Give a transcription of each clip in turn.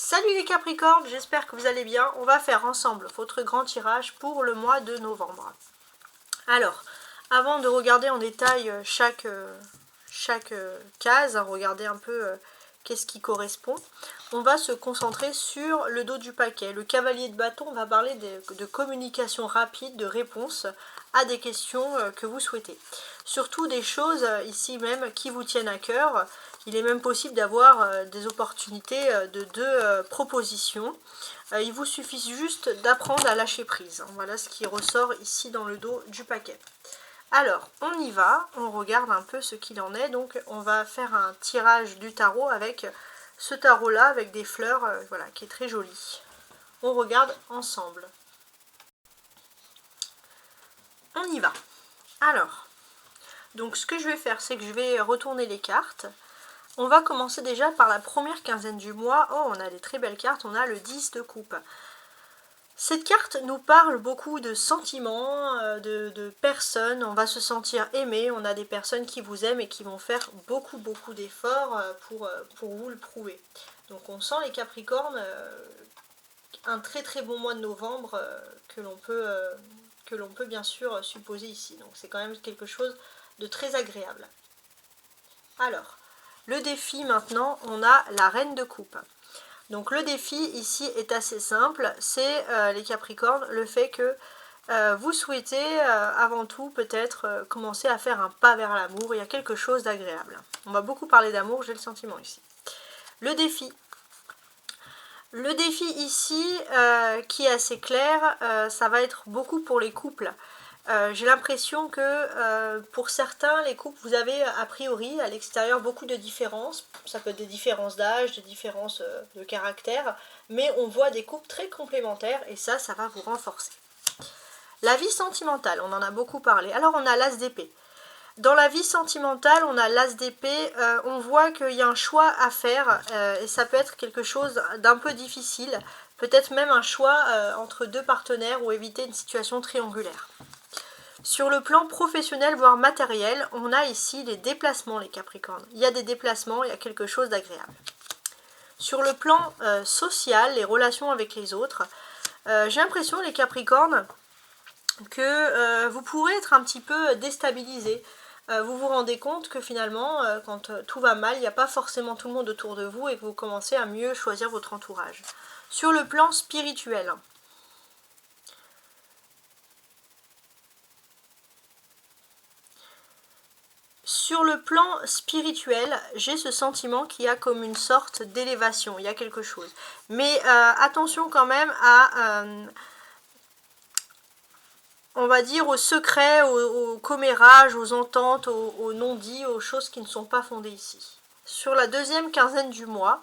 Salut les Capricornes, j'espère que vous allez bien. On va faire ensemble votre grand tirage pour le mois de novembre. Alors, avant de regarder en détail chaque case, regarder un peu qu'est-ce qui correspond, on va se concentrer sur le dos du paquet. Le cavalier de bâton va parler de communication rapide, de réponse à des questions que vous souhaitez. Surtout des choses ici même qui vous tiennent à cœur. Il est même possible d'avoir des opportunités de deux propositions. Il vous suffit juste d'apprendre à lâcher prise. Voilà ce qui ressort ici dans le dos du paquet. Alors, on y va, on regarde un peu ce qu'il en est. Donc, on va faire un tirage du tarot avec ce tarot-là, avec des fleurs, voilà, qui est très joli. On regarde ensemble. On y va. Alors, donc ce que je vais faire, c'est que je vais retourner les cartes. On va commencer déjà par la première quinzaine du mois. Oh, on a des très belles cartes. On a le 10 de coupe. Cette carte nous parle beaucoup de sentiments, de personnes. On va se sentir aimé. On a des personnes qui vous aiment et qui vont faire beaucoup d'efforts pour vous le prouver. Donc on sent les Capricornes un très bon mois de novembre que l'on peut bien sûr supposer ici. Donc c'est quand même quelque chose de très agréable. Alors, le défi maintenant, on a la reine de coupe. Donc le défi ici est assez simple, c'est les Capricornes, le fait que vous souhaitez avant tout peut-être commencer à faire un pas vers l'amour. Il y a quelque chose d'agréable. On va beaucoup parler d'amour, j'ai le sentiment ici. Le défi. Le défi ici, qui est assez clair, ça va être beaucoup pour les couples. J'ai l'impression que pour certains, les couples, vous avez a priori à l'extérieur beaucoup de différences. Ça peut être des différences d'âge, des différences de caractère, mais on voit des couples très complémentaires et ça va vous renforcer. La vie sentimentale, on en a beaucoup parlé. Alors on a l'as d'épée. Dans la vie sentimentale, on a l'as d'épée, on voit qu'il y a un choix à faire et ça peut être quelque chose d'un peu difficile, peut-être même un choix entre deux partenaires ou éviter une situation triangulaire. Sur le plan professionnel, voire matériel, on a ici les déplacements, les Capricornes. Il y a des déplacements, il y a quelque chose d'agréable. Sur le plan social, les relations avec les autres, j'ai l'impression, les Capricornes, que vous pourrez être un petit peu déstabilisé. Vous vous rendez compte que finalement, quand tout va mal, il n'y a pas forcément tout le monde autour de vous et que vous commencez à mieux choisir votre entourage. Sur le plan spirituel, j'ai ce sentiment qu'il y a comme une sorte d'élévation, il y a quelque chose. Mais attention quand même à, on va dire, aux secrets, aux commérages, aux ententes, aux non-dits, aux choses qui ne sont pas fondées ici. Sur la deuxième quinzaine du mois,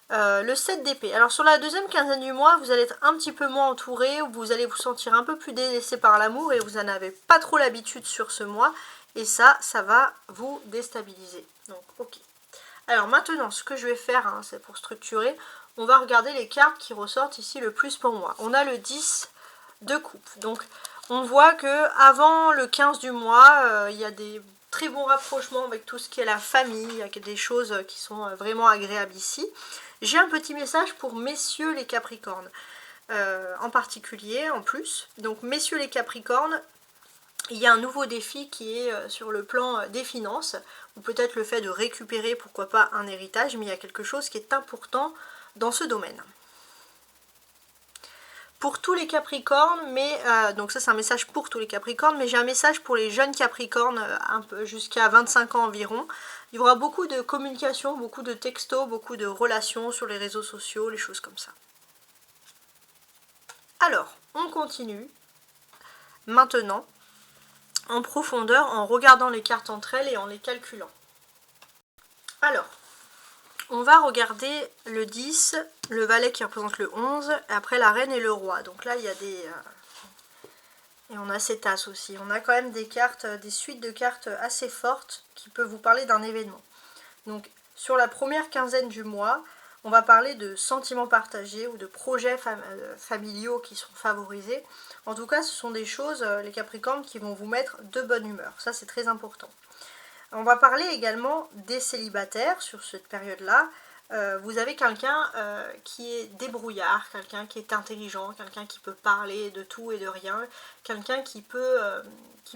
le 7 d'épée. Alors sur la deuxième quinzaine du mois, vous allez être un petit peu moins entouré, vous allez vous sentir un peu plus délaissé par l'amour et vous n'en avez pas trop l'habitude sur ce mois. Et ça va vous déstabiliser. Donc ok. Alors maintenant, ce que je vais faire, c'est pour structurer, on va regarder les cartes qui ressortent ici le plus pour moi. On a le 10 de coupe. Donc on voit que avant le 15 du mois, il y a des très bons rapprochements avec tout ce qui est la famille, il y a des choses qui sont vraiment agréables ici. J'ai un petit message pour messieurs les Capricornes, en particulier, en plus. Donc messieurs les Capricornes, il y a un nouveau défi qui est sur le plan des finances, ou peut-être le fait de récupérer, pourquoi pas, un héritage, mais il y a quelque chose qui est important dans ce domaine. Pour tous les Capricornes, mais donc ça c'est un message pour tous les Capricornes, mais j'ai un message pour les jeunes Capricornes, un peu jusqu'à 25 ans environ. Il y aura beaucoup de communication, beaucoup de textos, beaucoup de relations sur les réseaux sociaux, les choses comme ça. Alors, on continue maintenant en profondeur en regardant les cartes entre elles et en les calculant. Alors, on va regarder le 10, le valet qui représente le 11, et après la reine et le roi. Donc là, il y a des... et on a cet as aussi. On a quand même des cartes, des suites de cartes assez fortes qui peuvent vous parler d'un événement. Donc, sur la première quinzaine du mois, on va parler de sentiments partagés ou de projets familiaux qui sont favorisés. En tout cas, ce sont des choses, les Capricornes, qui vont vous mettre de bonne humeur. Ça, c'est très important. On va parler également des célibataires sur cette période-là. vous avez quelqu'un qui est débrouillard, quelqu'un qui est intelligent, quelqu'un qui peut parler de tout et de rien, quelqu'un qui peut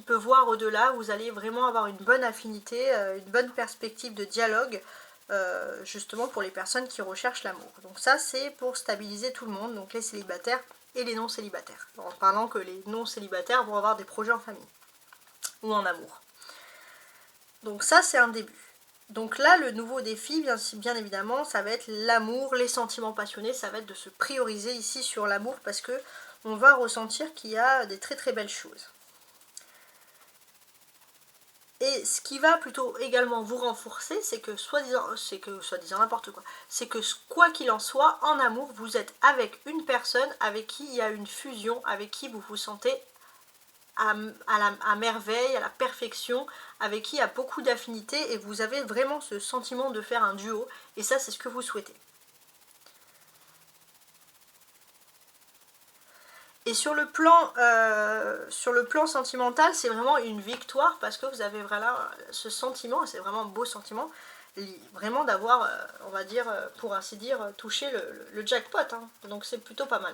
voir au-delà. Vous allez vraiment avoir une bonne affinité, une bonne perspective de dialogue, justement pour les personnes qui recherchent l'amour. Donc ça, c'est pour stabiliser tout le monde, donc les célibataires et les non célibataires, en parlant que les non célibataires vont avoir des projets en famille ou en amour. Donc ça, c'est un début. Donc là, le nouveau défi, bien évidemment, ça va être l'amour, les sentiments passionnés, ça va être de se prioriser ici sur l'amour, parce que on va ressentir qu'il y a des très très belles choses. Et ce qui va plutôt également vous renforcer, c'est que soi-disant n'importe quoi, c'est que quoi qu'il en soit, en amour, vous êtes avec une personne avec qui il y a une fusion, avec qui vous vous sentez à merveille, à la perfection, avec qui il y a beaucoup d'affinités, et vous avez vraiment ce sentiment de faire un duo, et ça, c'est ce que vous souhaitez. Et sur le plan sentimental, c'est vraiment une victoire, parce que vous avez vraiment ce sentiment, c'est vraiment un beau sentiment, vraiment d'avoir, on va dire, pour ainsi dire, touché le jackpot, hein. Donc c'est plutôt pas mal.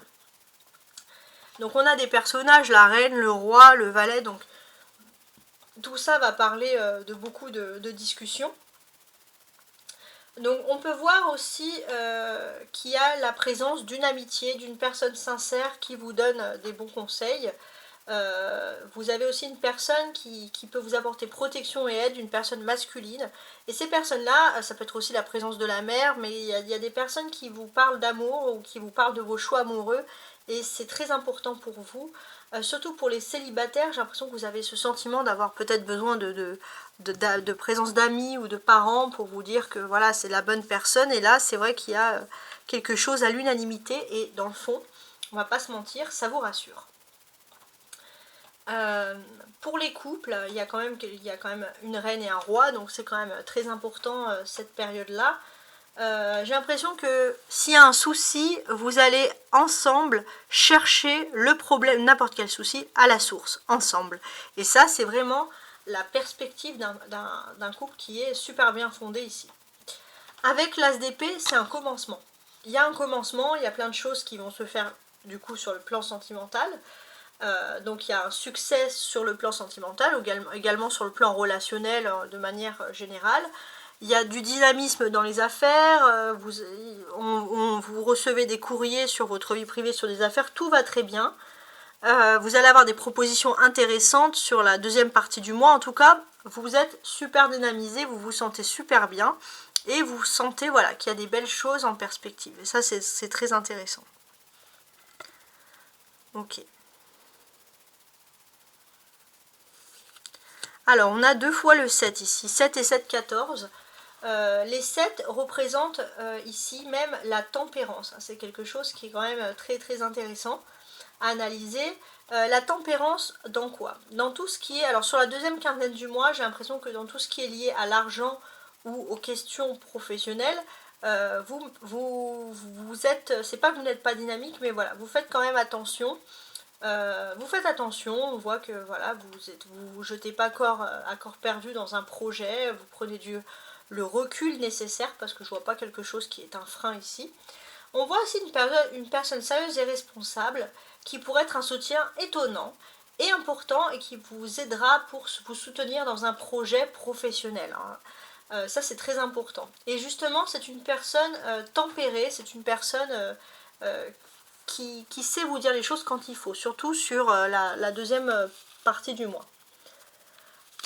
Donc on a des personnages, la reine, le roi, le valet, donc tout ça va parler de beaucoup de discussions. Donc on peut voir aussi qu'il y a la présence d'une amitié, d'une personne sincère qui vous donne des bons conseils. Vous avez aussi une personne qui peut vous apporter protection et aide, une personne masculine. Et ces personnes-là, ça peut être aussi la présence de la mère, mais il y a des personnes qui vous parlent d'amour ou qui vous parlent de vos choix amoureux. Et c'est très important pour vous. Surtout pour les célibataires, j'ai l'impression que vous avez ce sentiment d'avoir peut-être besoin de présence d'amis ou de parents pour vous dire que voilà, c'est la bonne personne. Et là, c'est vrai qu'il y a quelque chose à l'unanimité, et dans le fond, on va pas se mentir, ça vous rassure. Pour les couples, il y a quand même une reine et un roi, donc c'est quand même très important cette période-là. J'ai l'impression que s'il y a un souci, vous allez ensemble chercher le problème, n'importe quel souci, à la source, ensemble. Et ça, c'est vraiment la perspective d'un couple qui est super bien fondé ici. Avec l'as d'épée, c'est un commencement. Il y a un commencement, il y a plein de choses qui vont se faire du coup sur le plan sentimental. Donc il y a un succès sur le plan sentimental, également sur le plan relationnel de manière générale. Il y a du dynamisme dans les affaires, vous recevez des courriers sur votre vie privée, sur des affaires, tout va très bien. Vous allez avoir des propositions intéressantes sur la deuxième partie du mois. En tout cas, vous êtes super dynamisé, vous vous sentez super bien. Et vous sentez voilà, qu'il y a des belles choses en perspective. Et ça, c'est très intéressant. Ok. Alors, on a 2 fois le 7 ici. 7 et 7, 14. Les 7 représentent ici même la tempérance. C'est quelque chose qui est quand même très très intéressant à analyser. La tempérance dans quoi? Dans tout ce qui est... Alors sur la deuxième quinzaine du mois, j'ai l'impression que dans tout ce qui est lié à l'argent ou aux questions professionnelles, vous êtes... C'est pas que vous n'êtes pas dynamique, mais voilà, vous faites quand même attention. Vous faites attention, on voit que voilà, vous jetez pas à corps perdu dans un projet, vous prenez le recul nécessaire, parce que je vois pas quelque chose qui est un frein ici. On voit aussi une personne sérieuse et responsable qui pourrait être un soutien étonnant et important, et qui vous aidera pour vous soutenir dans un projet professionnel, hein. Ça, c'est très important. Et justement, c'est une personne tempérée, c'est une personne qui sait vous dire les choses quand il faut, surtout sur la deuxième partie du mois.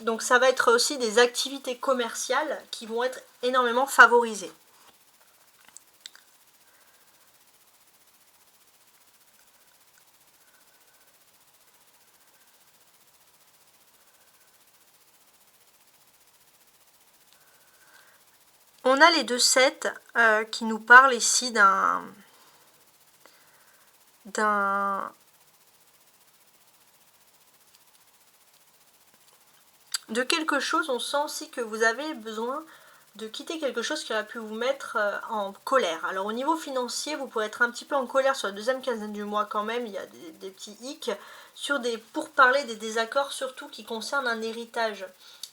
Donc ça va être aussi des activités commerciales qui vont être énormément favorisées. On a les 2-7 qui nous parlent ici de quelque chose. On sent aussi que vous avez besoin de quitter quelque chose qui aurait pu vous mettre en colère. Alors au niveau financier, vous pourrez être un petit peu en colère sur la deuxième quinzaine du mois quand même. Il y a des petits hicks sur des pourparlers, des désaccords surtout qui concernent un héritage.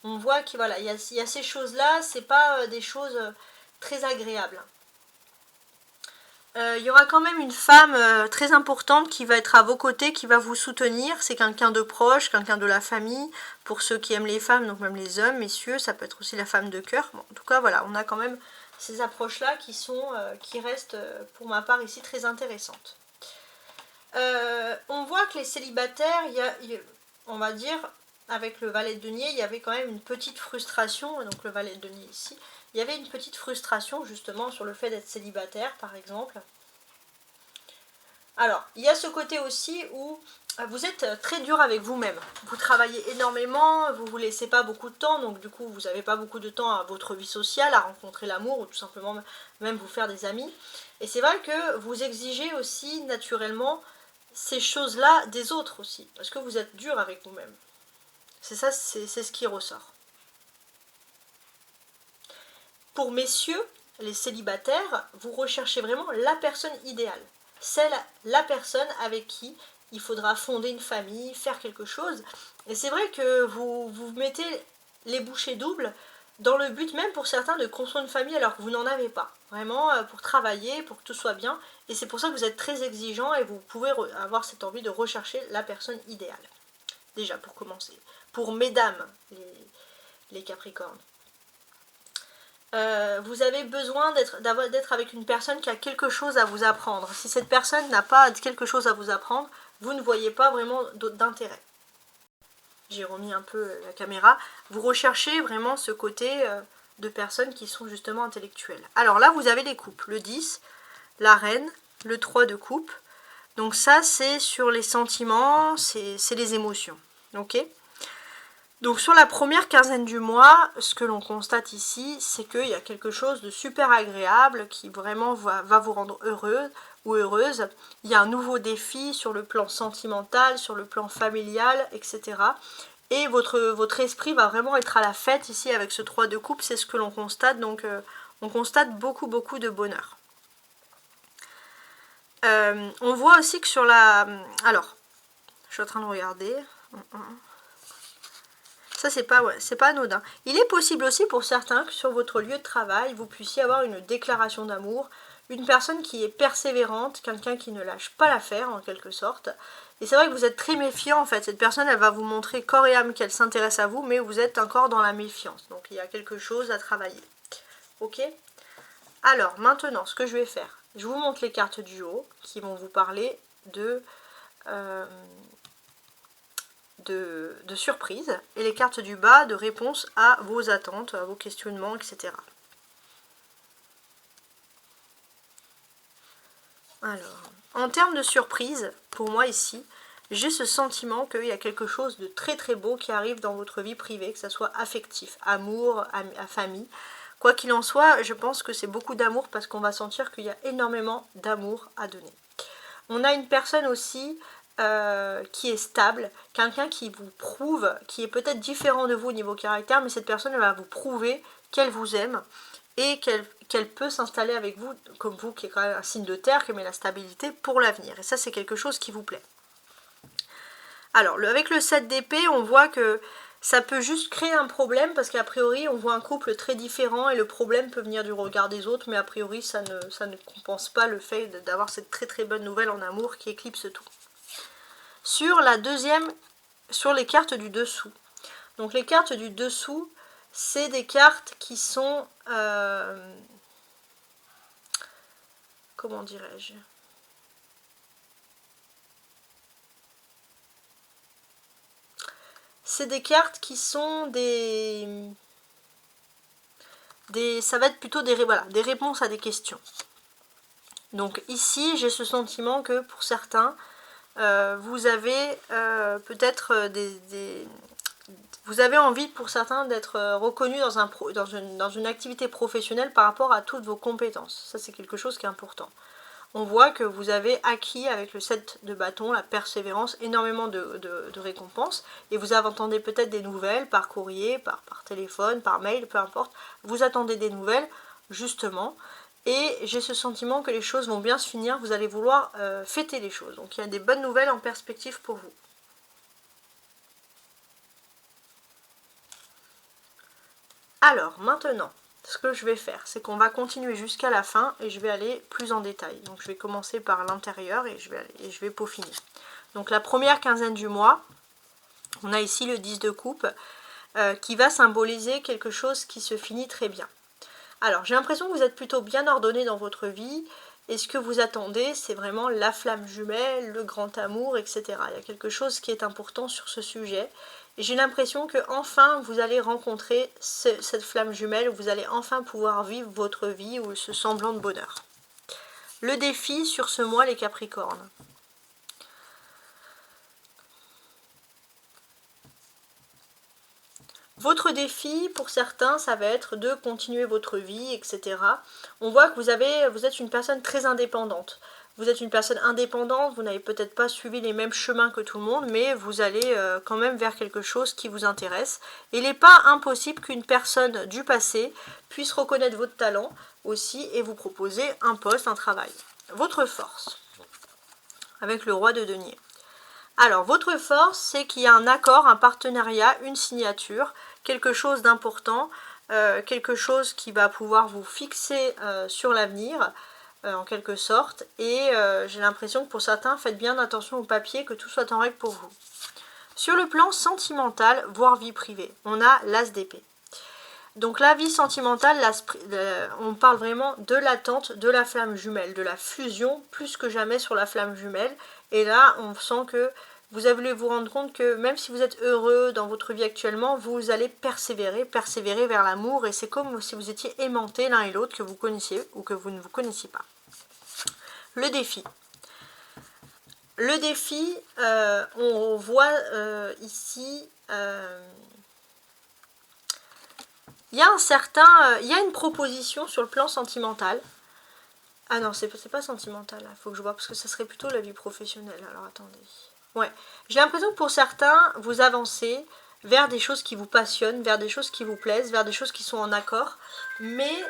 On voit qu'il voilà, y a ces choses-là, c'est pas des choses très agréables. il y aura quand même une femme très importante qui va être à vos côtés, qui va vous soutenir. C'est quelqu'un de proche, quelqu'un de la famille. Pour ceux qui aiment les femmes, donc même les hommes, messieurs, ça peut être aussi la femme de cœur. Bon, en tout cas, voilà, on a quand même ces approches-là qui restent, pour ma part ici, très intéressantes. On voit que les célibataires, on va dire, avec le valet de denier, il y avait quand même une petite frustration, donc le valet de denier ici, il y avait une petite frustration justement sur le fait d'être célibataire par exemple. Alors, il y a ce côté aussi où vous êtes très dur avec vous-même. Vous travaillez énormément, vous ne vous laissez pas beaucoup de temps, donc du coup vous n'avez pas beaucoup de temps à votre vie sociale, à rencontrer l'amour ou tout simplement même vous faire des amis. Et c'est vrai que vous exigez aussi naturellement ces choses-là des autres aussi, parce que vous êtes dur avec vous-même. C'est ça, c'est ce qui ressort. Pour messieurs, les célibataires, vous recherchez vraiment la personne idéale. C'est la personne avec qui il faudra fonder une famille, faire quelque chose. Et c'est vrai que vous mettez les bouchées doubles dans le but même pour certains de construire une famille alors que vous n'en avez pas. Vraiment pour travailler, pour que tout soit bien. Et c'est pour ça que vous êtes très exigeant et vous pouvez avoir cette envie de rechercher la personne idéale. Déjà pour commencer. Pour mesdames, les Capricornes. Vous avez besoin d'être avec une personne qui a quelque chose à vous apprendre. Si cette personne n'a pas quelque chose à vous apprendre, vous ne voyez pas vraiment d'intérêt. J'ai remis un peu la caméra. Vous recherchez vraiment ce côté de personnes qui sont justement intellectuelles. Alors là, vous avez les coupes. Le 10, la reine, le 3 de coupe. Donc ça, c'est sur les sentiments, c'est les émotions. Ok ? Donc sur la première quinzaine du mois, ce que l'on constate ici, c'est qu'il y a quelque chose de super agréable qui vraiment va vous rendre heureux ou heureuse. Il y a un nouveau défi sur le plan sentimental, sur le plan familial, etc. Et votre esprit va vraiment être à la fête ici avec ce 3 de coupe, c'est ce que l'on constate. Donc on constate beaucoup de bonheur. On voit aussi que sur la... Alors, je suis en train de regarder... Ça, c'est pas anodin. Il est possible aussi pour certains que sur votre lieu de travail, vous puissiez avoir une déclaration d'amour, une personne qui est persévérante, quelqu'un qui ne lâche pas l'affaire en quelque sorte. Et c'est vrai que vous êtes très méfiant en fait. Cette personne, elle va vous montrer corps et âme qu'elle s'intéresse à vous, mais vous êtes encore dans la méfiance. Donc il y a quelque chose à travailler. Ok ? Alors maintenant, ce que je vais faire, je vous montre les cartes du haut qui vont vous parler de surprise et les cartes du bas de réponse à vos attentes, à vos questionnements, etc. Alors, en termes de surprise, pour moi ici, j'ai ce sentiment qu'il y a quelque chose de très beau qui arrive dans votre vie privée, que ce soit affectif, amour, famille. Quoi qu'il en soit, je pense que c'est beaucoup d'amour parce qu'on va sentir qu'il y a énormément d'amour à donner. On a une personne aussi qui est stable, quelqu'un qui vous prouve, qui est peut-être différent de vous au niveau caractère, mais cette personne elle va vous prouver qu'elle vous aime et qu'elle peut s'installer avec vous, comme vous qui est quand même un signe de terre, qui met la stabilité pour l'avenir. Et ça c'est quelque chose qui vous plaît. Alors avec le 7 d'épée, on voit que ça peut juste créer un problème parce qu'a priori on voit un couple très différent et le problème peut venir du regard des autres, mais a priori ça ne compense pas le fait d'avoir cette très bonne nouvelle en amour qui éclipse tout. Sur la deuxième, sur les cartes du dessous. Donc les cartes du dessous, c'est des cartes qui sont... comment dirais-je ? C'est des cartes qui sont ça va être plutôt des réponses à des questions. Donc ici, j'ai ce sentiment que pour certains, vous avez peut-être vous avez envie pour certains d'être reconnu dans une activité professionnelle par rapport à toutes vos compétences. Ça c'est quelque chose qui est important. On voit que vous avez acquis avec le 7 de bâton, la persévérance, énormément de récompenses. Et vous attendez peut-être des nouvelles par courrier, par téléphone, par mail, peu importe. Vous attendez des nouvelles, justement. Et j'ai ce sentiment que les choses vont bien se finir. Vous allez vouloir fêter les choses. Donc il y a des bonnes nouvelles en perspective pour vous. Alors, maintenant, ce que je vais faire, c'est qu'on va continuer jusqu'à la fin et je vais aller plus en détail. Donc je vais commencer par l'intérieur et je vais peaufiner. Donc la première quinzaine du mois, on a ici le 10 de coupe qui va symboliser quelque chose qui se finit très bien. Alors j'ai l'impression que vous êtes plutôt bien ordonné dans votre vie et ce que vous attendez c'est vraiment la flamme jumelle, le grand amour, etc. Il y a quelque chose qui est important sur ce sujet. Et j'ai l'impression que enfin vous allez rencontrer cette flamme jumelle, où vous allez enfin pouvoir vivre votre vie ou ce semblant de bonheur. Le défi sur ce mois, les Capricornes. Votre défi, pour certains, ça va être de continuer votre vie, etc. On voit que vous êtes une personne très indépendante. Vous êtes une personne indépendante, vous n'avez peut-être pas suivi les mêmes chemins que tout le monde, mais vous allez quand même vers quelque chose qui vous intéresse. Il n'est pas impossible qu'une personne du passé puisse reconnaître votre talent aussi et vous proposer un poste, un travail. Votre force, avec le roi de denier. Alors, votre force, c'est qu'il y a un accord, un partenariat, une signature, quelque chose d'important, quelque chose qui va pouvoir vous fixer sur l'avenir, en quelque sorte. Et j'ai l'impression que pour certains, faites bien attention au papier, que tout soit en règle pour vous. Sur le plan sentimental, voire vie privée, on a l'as d'épée. Donc la vie sentimentale, on parle vraiment de l'attente de la flamme jumelle, de la fusion plus que jamais sur la flamme jumelle. Et là, on sent que vous allez vous rendre compte que même si vous êtes heureux dans votre vie actuellement, vous allez persévérer vers l'amour. Et c'est comme si vous étiez aimantés l'un et l'autre, que vous connaissiez ou que vous ne vous connaissiez pas. Le défi. Le défi, on voit ici... il y a une proposition sur le plan sentimental. Ah non, c'est pas sentimental, il faut que je vois, parce que ça serait plutôt la vie professionnelle. Alors attendez. Ouais, j'ai l'impression que pour certains, vous avancez vers des choses qui vous passionnent, vers des choses qui vous plaisent, vers des choses qui sont en accord. Mais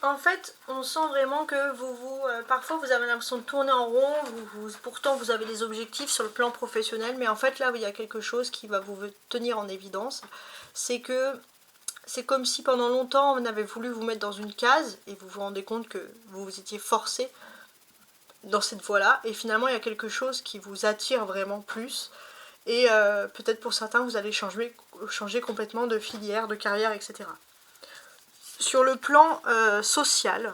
en fait, on sent vraiment que parfois vous avez l'impression de tourner en rond, pourtant vous avez des objectifs sur le plan professionnel, mais en fait là, il y a quelque chose qui va vous tenir en évidence. C'est que c'est comme si pendant longtemps on avait voulu vous mettre dans une case et vous vous rendez compte que vous vous étiez forcé dans cette voie-là, et finalement il y a quelque chose qui vous attire vraiment plus, et peut-être pour certains vous allez changer complètement de filière, de carrière, etc. Sur le plan social,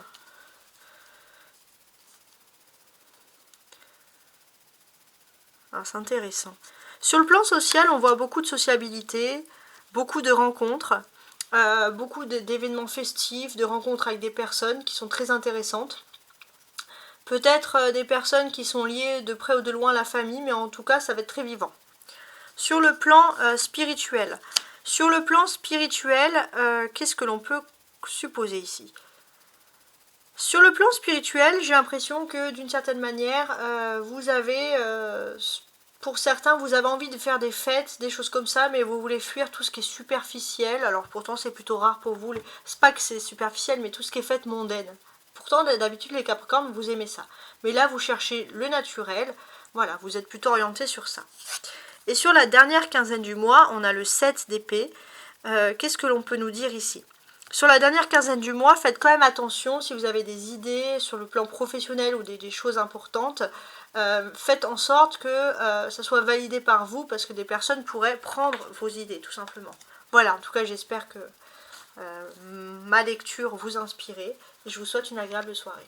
c'est intéressant. Sur le plan social, on voit beaucoup de sociabilité, beaucoup de rencontres, beaucoup d'événements festifs, de rencontres avec des personnes qui sont très intéressantes. Peut-être des personnes qui sont liées de près ou de loin à la famille, mais en tout cas, ça va être très vivant. Sur le plan spirituel. Sur le plan spirituel, qu'est-ce que l'on peut supposer ici? Sur le plan spirituel, j'ai l'impression que d'une certaine manière, vous avez, pour certains, vous avez envie de faire des fêtes, des choses comme ça, mais vous voulez fuir tout ce qui est superficiel. Alors pourtant, c'est plutôt rare pour vous. C'est pas que c'est superficiel, mais tout ce qui est fête mondaine. Pourtant, d'habitude, les Capricornes, vous aimez ça. Mais là, vous cherchez le naturel. Voilà, vous êtes plutôt orienté sur ça. Et sur la dernière quinzaine du mois, on a le 7 d'épée. Qu'est-ce que l'on peut nous dire ici? Sur la dernière quinzaine du mois, faites quand même attention si vous avez des idées sur le plan professionnel ou des choses importantes. Faites en sorte que ça soit validé par vous, parce que des personnes pourraient prendre vos idées, tout simplement. Voilà, en tout cas, j'espère que ma lecture vous inspire. Et je vous souhaite une agréable soirée.